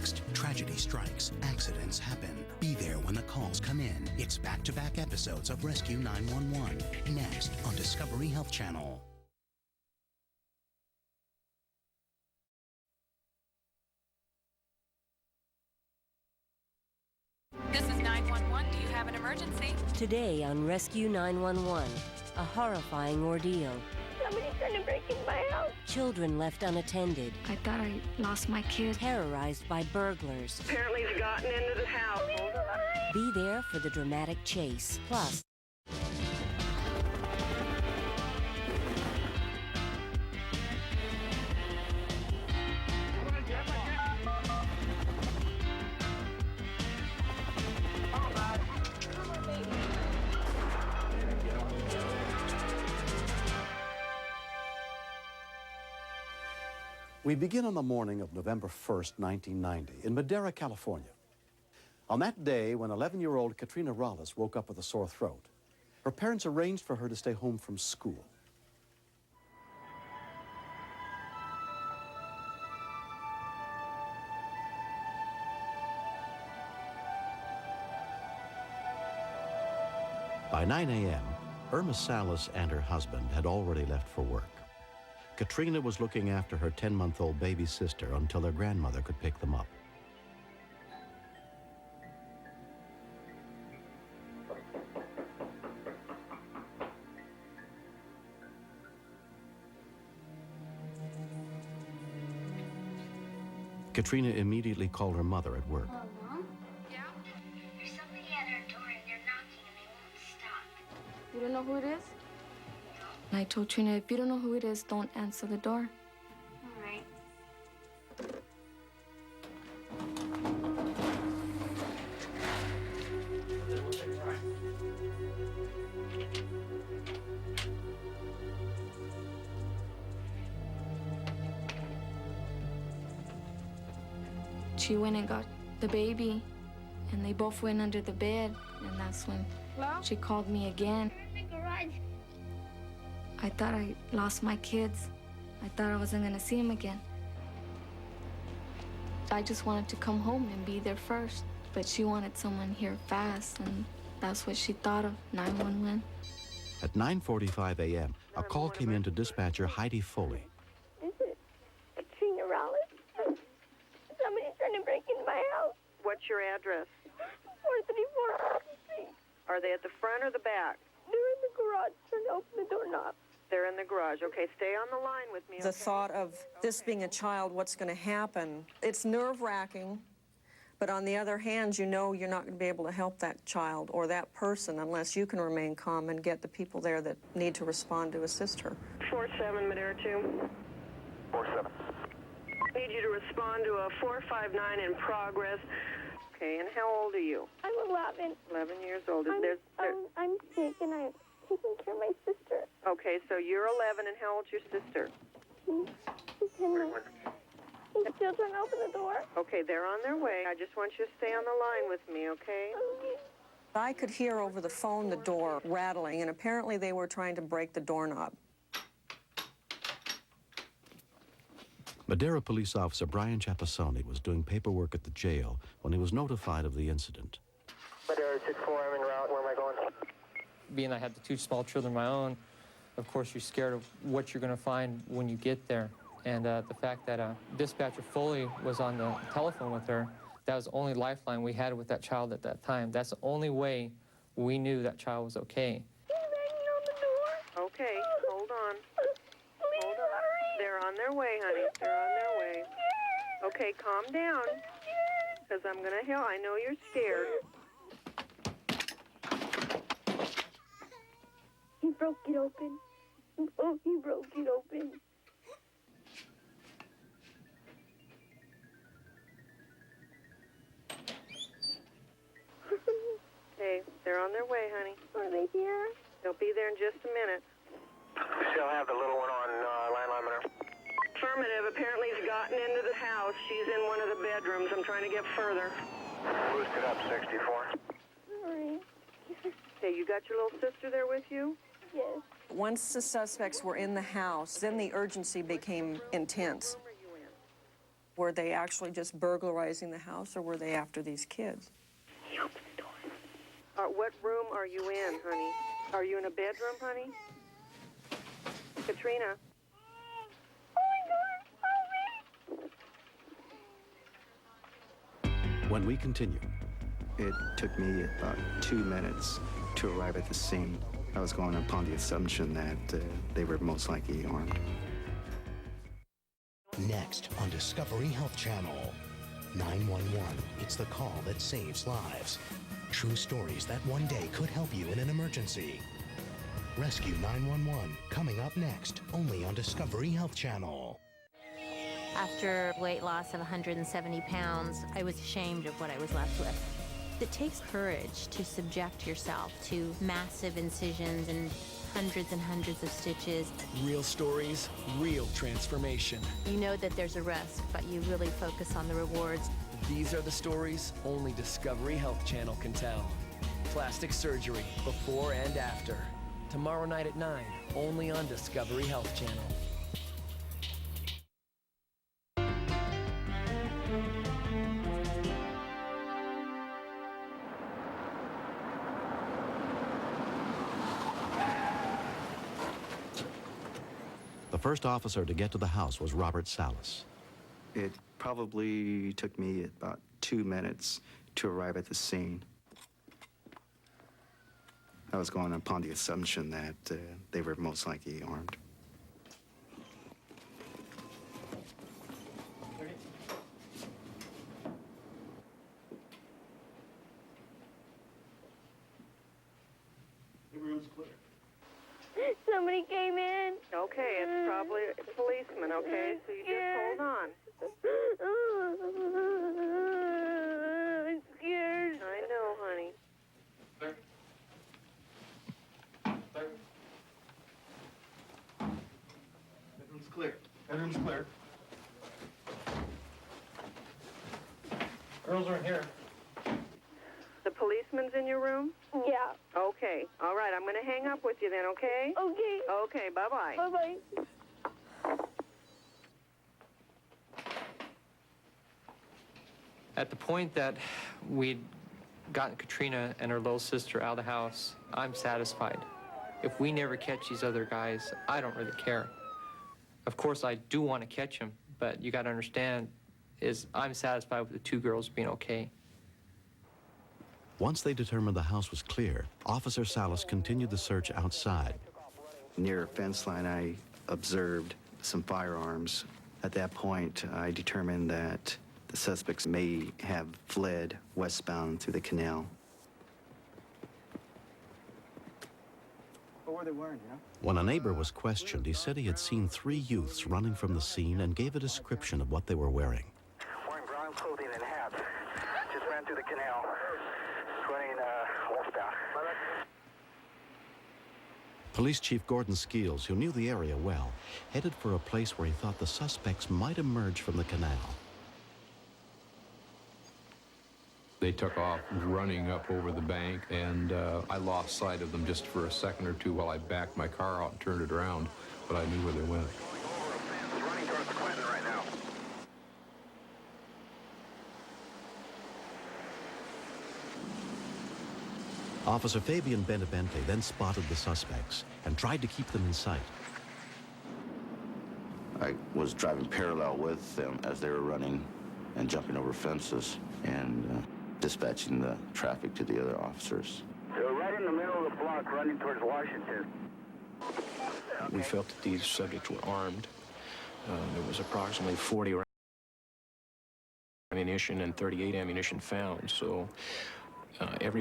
Next, tragedy strikes, accidents happen. Be there when the calls come in. It's back-to-back episodes of Rescue 911. Next on Discovery Health Channel. This is 911. Do you have an emergency? Today on Rescue 911, a horrifying ordeal. Somebody's trying to break into my house. Children left unattended. I thought I lost my kid. Terrorized by burglars. Apparently he's gotten into the house. Be there for the dramatic chase. Plus, We begin on the morning of November 1st, 1990, in Madera, California. On that day, when 11-year-old Katrina Rollis woke up with a sore throat, her parents arranged for her to stay home from school. By 9 a.m., Irma Salas and her husband had already left for work. Katrina was looking after her 10-month-old baby sister until their grandmother could pick them up. Katrina immediately called her mother at work. Hello, Mom? Yeah? There's somebody at our door and they're knocking and they won't stop. You don't know who it is? I told Trina, if you don't know who it is, don't answer the door. All right. She went and got the baby, and they both went under the bed, and that's when she called me again. We're in the garage. I thought I lost my kids. I thought I wasn't gonna see them again. I just wanted to come home and be there first, but she wanted someone here fast, and that's what she thought of, 911. At 9:45 a.m., a call came in to dispatcher Heidi Foley. Is it Katrina Rollis? Somebody's trying to break into my house. What's your address? 434 Street. Are they at the front or the back? They're in the garage trying to open the doorknob. They're in the garage. Okay, stay on the line with me. The okay? thought of this being a child, what's going to happen, it's nerve-wracking, but on the other hand, you know you're not going to be able to help that child or that person unless you can remain calm and get the people there that need to respond to assist her. 47 Madera 2. 47. Need you to respond to a 459 in progress. Okay, and how old are you? I'm 11. 11 years old. I'm sick and I'm taking care of my sister. Okay, so you're 11, and how old's your sister? She's 10 months. He's still trying to open the door. Okay, they're on their way. I just want you to stay on the line with me, okay? I could hear over the phone the door rattling, and apparently they were trying to break the doorknob. Madera police officer Brian Chapassoni was doing paperwork at the jail when he was notified of the incident. Madera 64, I'm en route. Where am I going? Being I had the two small children of my own, of course you're scared of what you're going to find when you get there. And the fact that dispatcher Foley was on the telephone with her, that was the only lifeline we had with that child at that time. That's the only way we knew that child was okay. He's banging on the door. Okay, hold on. Please Hold on. hurry. They're on their way, honey. They're on their way. Okay, calm down, because I'm going to help. I know you're scared. He broke it open. Oh, he broke it open. Okay, they're on their way, honey. Are they here? They'll be there in just a minute. We still have the little one on landline, Madera. Affirmative. Apparently he's gotten into the house. She's in one of the bedrooms. I'm trying to get further. Boosted up 64. Sorry. Okay, you got your little sister there with you? Yes. Once the suspects were in the house, then the urgency became intense. Were they actually just burglarizing the house, or were they after these kids? He opened the door. What room are you in, honey? Are you in a bedroom, honey? Katrina? When we continue, it took me about 2 minutes to arrive at the scene. I was going upon the assumption that they were most likely armed. Next on Discovery Health Channel. 911. It's the call that saves lives. True stories that one day could help you in an emergency. Rescue 911, coming up next, only on Discovery Health Channel. After weight loss of 170 pounds, I was ashamed of what I was left with. It takes courage to subject yourself to massive incisions and hundreds of stitches. Real stories, real transformation. You know that there's a risk, but you really focus on the rewards. These are the stories only Discovery Health Channel can tell. Plastic surgery, before and after. Tomorrow night at 9, only on Discovery Health Channel. the first officer to get to the house was Robert Salas. It probably took me about 2 minutes to arrive at the scene. I was going upon the assumption that they were most likely armed. The room's clear. Somebody came in. Okay, it's probably a policeman, okay? So you just hold on. I'm scared. I know, honey. Clear. Clear. Bedroom's clear. Bedroom's clear. Girls are in here. The policeman's in your room? Yeah. Okay. All right, I'm going to hang up with you then, okay? Okay. Okay, bye-bye. Bye-bye. At the point that we'd gotten Katrina and her little sister out of the house, I'm satisfied. If we never catch these other guys, I don't really care. Of course, I do want to catch them, but you got to understand is I'm satisfied with the two girls being okay. Once they determined the house was clear, Officer Salas continued the search outside. Near a fence line, I observed some firearms. At that point, I determined that the suspects may have fled westbound through the canal. What were they wearing, you know? When a neighbor was questioned, he said he had seen 3 youths running from the scene and gave a description of what they were wearing. Wearing brown clothing and hats. Just ran through the canal. Running westbound. Police Chief Gordon Skeels, who knew the area well, headed for a place where he thought the suspects might emerge from the canal. They took off running up over the bank, and I lost sight of them just for a second or two while I backed my car out and turned it around, but I knew where they went. Running towards the Clinton right now. Officer Fabian Benavente then spotted the suspects and tried to keep them in sight. I was driving parallel with them as they were running and jumping over fences and dispatching the traffic to the other officers. They're right in the middle of the block running towards Washington. We felt that these subjects were armed. There was approximately 40 rounds of ammunition and 38 ammunition found, so every